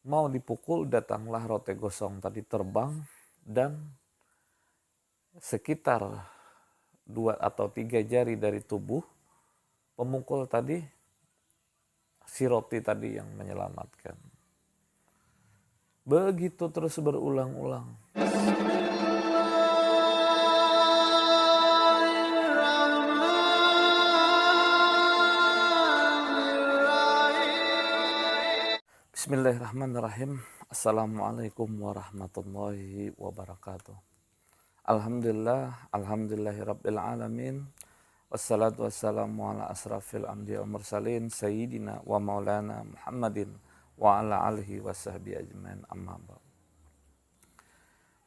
mau dipukul, datanglah roti gosong tadi terbang dan sekitar 2 atau 3 jari dari tubuh pemukul tadi, si roti tadi yang menyelamatkan. Begitu terus berulang-ulang. Bismillahirrahmanirrahim. Assalamualaikum warahmatullahi wabarakatuh. Alhamdulillahirabbil alamin. Wassalatu wassalamu ala asrafil anbiya wal mursalin sayyidina wa maulana Muhammadin wa ala alihi wasahbihi ajmain, amma ba'd.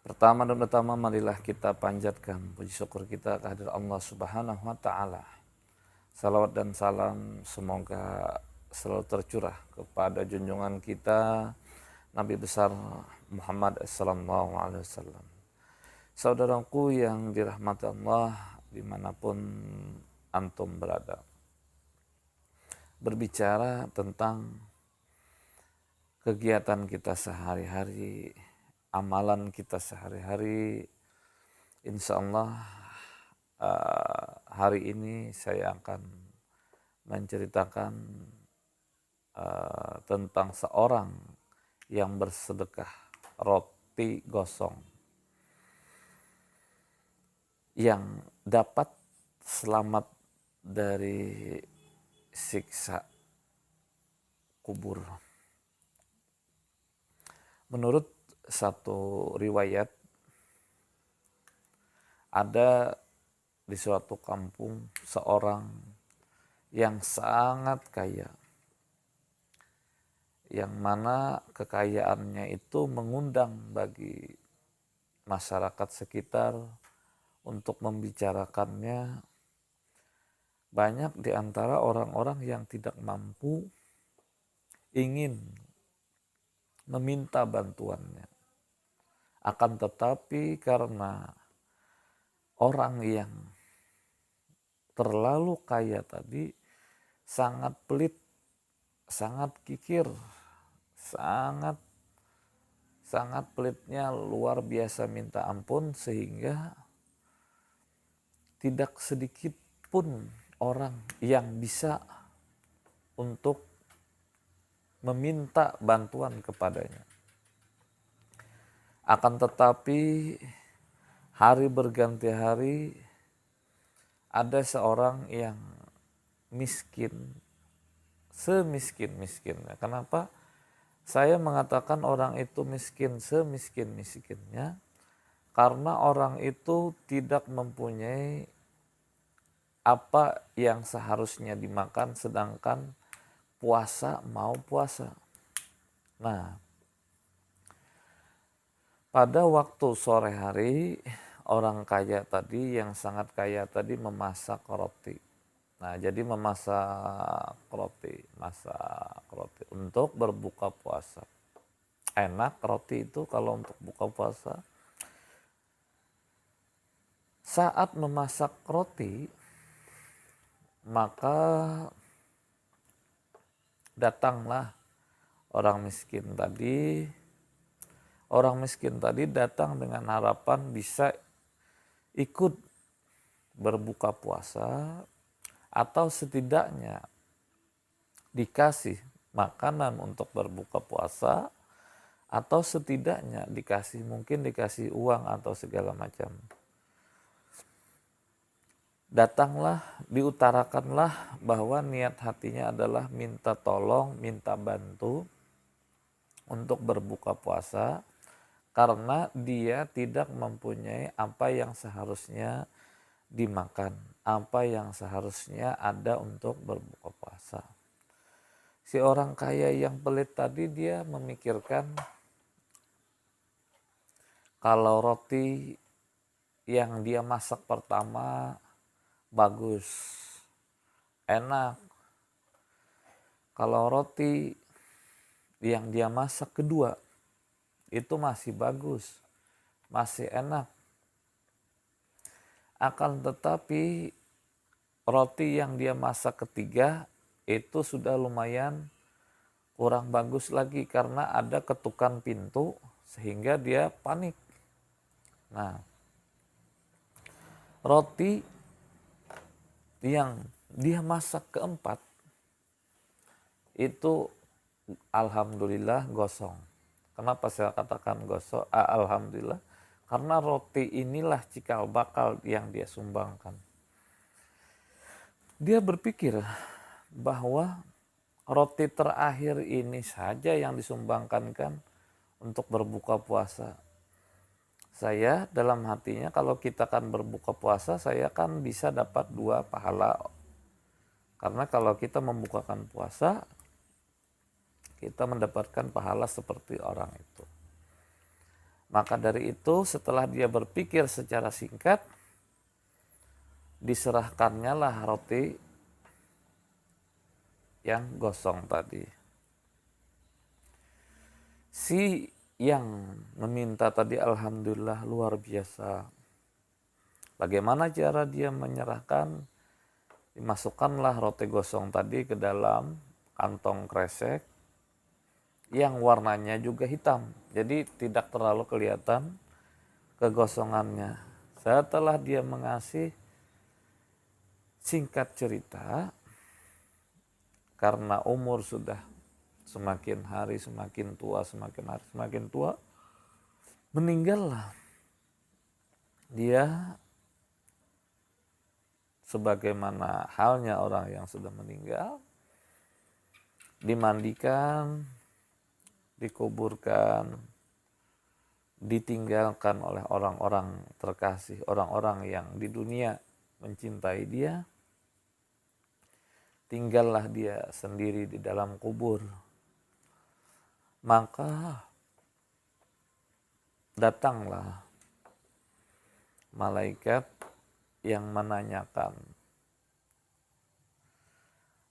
Pertama dan utama, marilah kita panjatkan puji syukur kita kehadirat Allah Subhanahu wa taala. Salawat dan salam semoga selalu tercurah kepada junjungan kita Nabi besar Muhammad sallallahu alaihi wasallam. Saudaraku yang dirahmati Allah dimanapun antum berada. Berbicara tentang kegiatan kita sehari-hari, amalan kita sehari-hari, insya Allah hari ini saya akan menceritakan tentang seorang yang bersedekah roti gosong yang dapat selamat dari siksa kubur. Menurut satu riwayat, ada di suatu kampung seorang yang sangat kaya, yang mana kekayaannya itu mengundang bagi masyarakat sekitar untuk membicarakannya. Banyak di antara orang-orang yang tidak mampu ingin meminta bantuannya. Akan tetapi karena orang yang terlalu kaya tadi sangat pelit, sangat kikir, sangat pelitnya luar biasa minta ampun, sehingga tidak sedikit pun orang yang bisa untuk meminta bantuan kepadanya. Akan tetapi hari berganti hari, ada seorang yang miskin, semiskin-miskinnya. Kenapa saya mengatakan orang itu miskin semiskin-miskinnya? Karena orang itu tidak mempunyai apa yang seharusnya dimakan, sedangkan puasa mau puasa. Nah, pada waktu sore hari, orang kaya tadi, yang sangat kaya tadi, memasak roti. Nah, jadi masak roti untuk berbuka puasa. Enak roti itu kalau untuk buka puasa. Saat memasak roti, maka datanglah orang miskin tadi. Orang miskin tadi datang dengan harapan bisa ikut berbuka puasa, atau setidaknya dikasih makanan untuk berbuka puasa, atau setidaknya mungkin dikasih uang atau segala macam. Datanglah, diutarakanlah bahwa niat hatinya adalah minta tolong, minta bantu untuk berbuka puasa, karena dia tidak mempunyai apa yang seharusnya dimakan, apa yang seharusnya ada untuk berbuka puasa. Si orang kaya yang pelit tadi, dia memikirkan kalau roti yang dia masak pertama bagus, enak. Kalau roti yang dia masak kedua itu masih bagus, masih enak. Akan tetapi roti yang dia masak ketiga itu sudah lumayan kurang bagus lagi karena ada ketukan pintu sehingga dia panik. Nah, roti yang dia masak keempat itu alhamdulillah gosong. Kenapa saya katakan gosong? Alhamdulillah, karena roti inilah cikal bakal yang dia sumbangkan. Dia berpikir bahwa roti terakhir ini saja yang disumbangkan kan untuk berbuka puasa. Saya dalam hatinya kalau kita kan berbuka puasa, saya kan bisa dapat 2 pahala. Karena kalau kita membukakan puasa, kita mendapatkan pahala seperti orang itu. Maka dari itu setelah dia berpikir secara singkat, diserahkannya lah roti yang gosong tadi. Si yang meminta tadi alhamdulillah luar biasa. Bagaimana cara dia menyerahkan? Dimasukkanlah roti gosong tadi ke dalam kantong kresek yang warnanya juga hitam. Jadi tidak terlalu kelihatan kegosongannya. Setelah dia mengasih, singkat cerita, karena umur sudah semakin hari semakin tua, semakin hari semakin tua, meninggallah dia sebagaimana halnya orang yang sudah meninggal, dimandikan, dikuburkan, ditinggalkan oleh orang-orang terkasih, orang-orang yang di dunia mencintai dia. Tinggallah dia sendiri di dalam kubur. Maka datanglah malaikat yang menanyakan,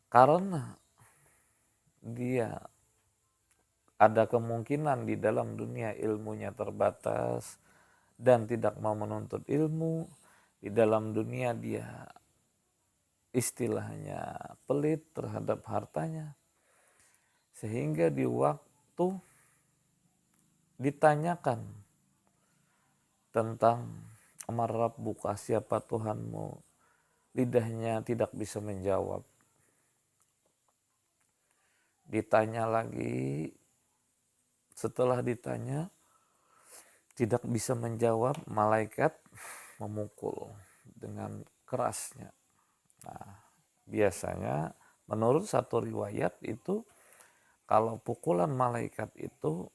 karena dia ada kemungkinan di dalam dunia ilmunya terbatas dan tidak mau menuntut ilmu, di dalam dunia dia istilahnya pelit terhadap hartanya, sehingga di waktu ditanyakan tentang man rabbuka, siapa Tuhanmu, lidahnya tidak bisa menjawab. Ditanya lagi, setelah ditanya tidak bisa menjawab, malaikat memukul dengan kerasnya. Nah, biasanya menurut satu riwayat itu kalau pukulan malaikat itu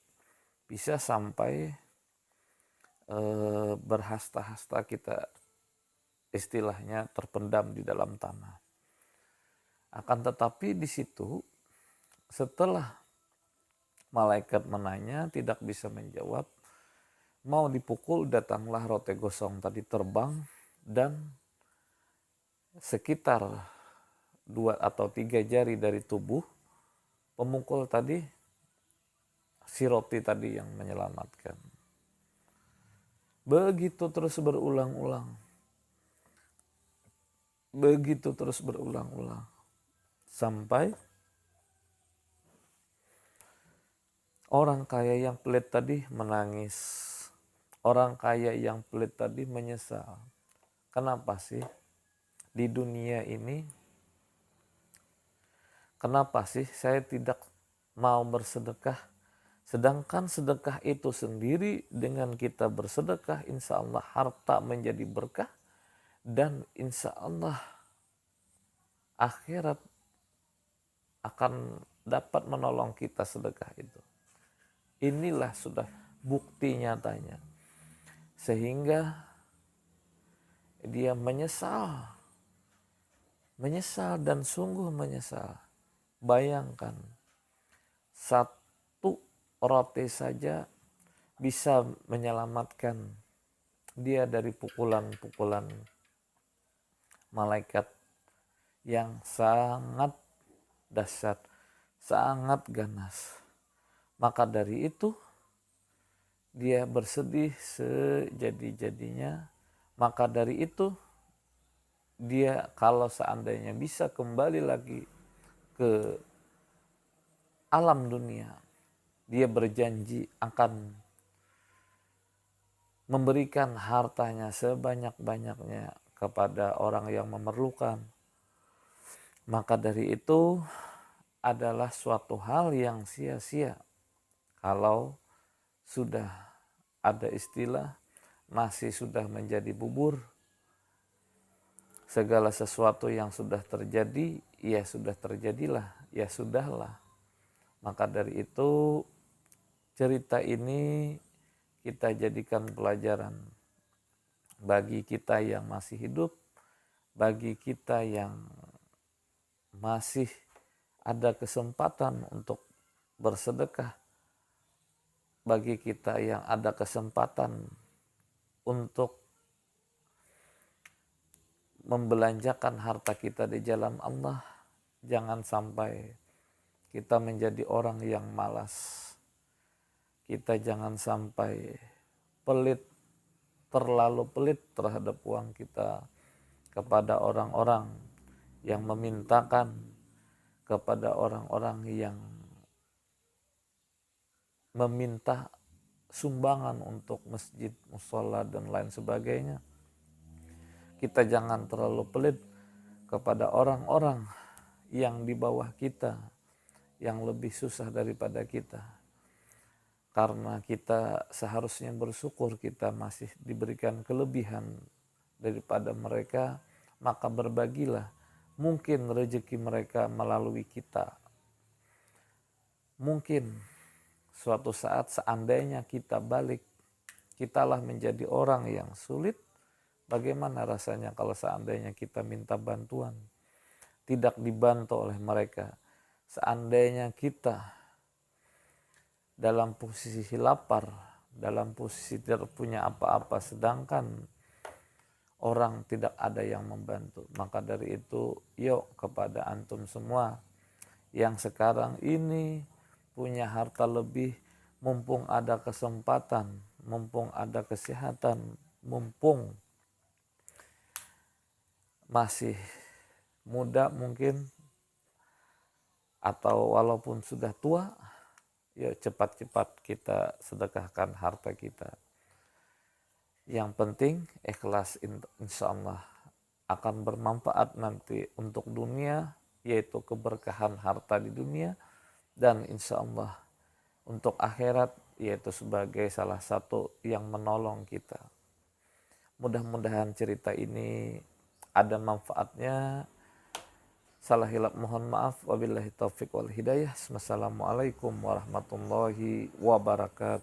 bisa sampai berhasta-hasta, kita istilahnya terpendam di dalam tanah. Akan tetapi di situ setelah malaikat menanya tidak bisa menjawab, mau dipukul, datanglah roti gosong tadi terbang dan sekitar 2 atau 3 jari dari tubuh pemukul tadi, si roti tadi yang menyelamatkan. Begitu terus berulang-ulang. Begitu terus berulang-ulang. Sampai orang kaya yang pelit tadi menangis. Orang kaya yang pelit tadi menyesal. Kenapa sih di dunia ini, kenapa sih saya tidak mau bersedekah? Sedangkan sedekah itu sendiri, dengan kita bersedekah insya Allah harta menjadi berkah dan insya Allah akhirat akan dapat menolong kita sedekah itu. Inilah sudah bukti nyatanya. Sehingga dia menyesal dan sungguh menyesal. Bayangkan, satu roti saja bisa menyelamatkan dia dari pukulan-pukulan malaikat yang sangat dahsyat, sangat ganas. Maka dari itu dia bersedih sejadi-jadinya. Maka dari itu dia kalau seandainya bisa kembali lagi ke alam dunia. Dia berjanji akan memberikan hartanya sebanyak-banyaknya kepada orang yang memerlukan. Maka dari itu adalah suatu hal yang sia-sia kalau sudah ada istilah nasi sudah menjadi bubur. Segala sesuatu yang sudah terjadi, ya sudah terjadilah, ya sudahlah. Maka dari itu cerita ini kita jadikan pelajaran bagi kita yang masih hidup, bagi kita yang masih ada kesempatan untuk bersedekah, bagi kita yang ada kesempatan untuk membelanjakan harta kita di jalan Allah. Jangan sampai kita menjadi orang yang malas. Kita jangan sampai pelit, terlalu pelit terhadap uang kita kepada orang-orang yang memintakan, kepada orang-orang yang meminta sumbangan untuk masjid, musola dan lain sebagainya. Kita jangan terlalu pelit kepada orang-orang yang di bawah kita, yang lebih susah daripada kita. Karena kita seharusnya bersyukur kita masih diberikan kelebihan daripada mereka, maka berbagilah. Mungkin rezeki mereka melalui kita. Mungkin suatu saat seandainya kita balik, kitalah menjadi orang yang sulit. Bagaimana rasanya kalau seandainya kita minta bantuan, tidak dibantu oleh mereka. Seandainya kita dalam posisi lapar, dalam posisi tidak punya apa-apa, sedangkan orang tidak ada yang membantu. Maka dari itu, yuk kepada antum semua yang sekarang ini punya harta lebih, mumpung ada kesempatan, mumpung ada kesehatan, mumpung masih muda mungkin, atau walaupun sudah tua, ya cepat-cepat kita sedekahkan harta kita. Yang penting ikhlas, insya Allah akan bermanfaat nanti untuk dunia, yaitu keberkahan harta di dunia, dan insya Allah untuk akhirat, yaitu sebagai salah satu yang menolong kita. Mudah-mudahan cerita ini ada manfaatnya. Salah hilap mohon maaf. Wabillahi taufiq wal hidayah. Wassalamualaikum warahmatullahi wabarakatuh.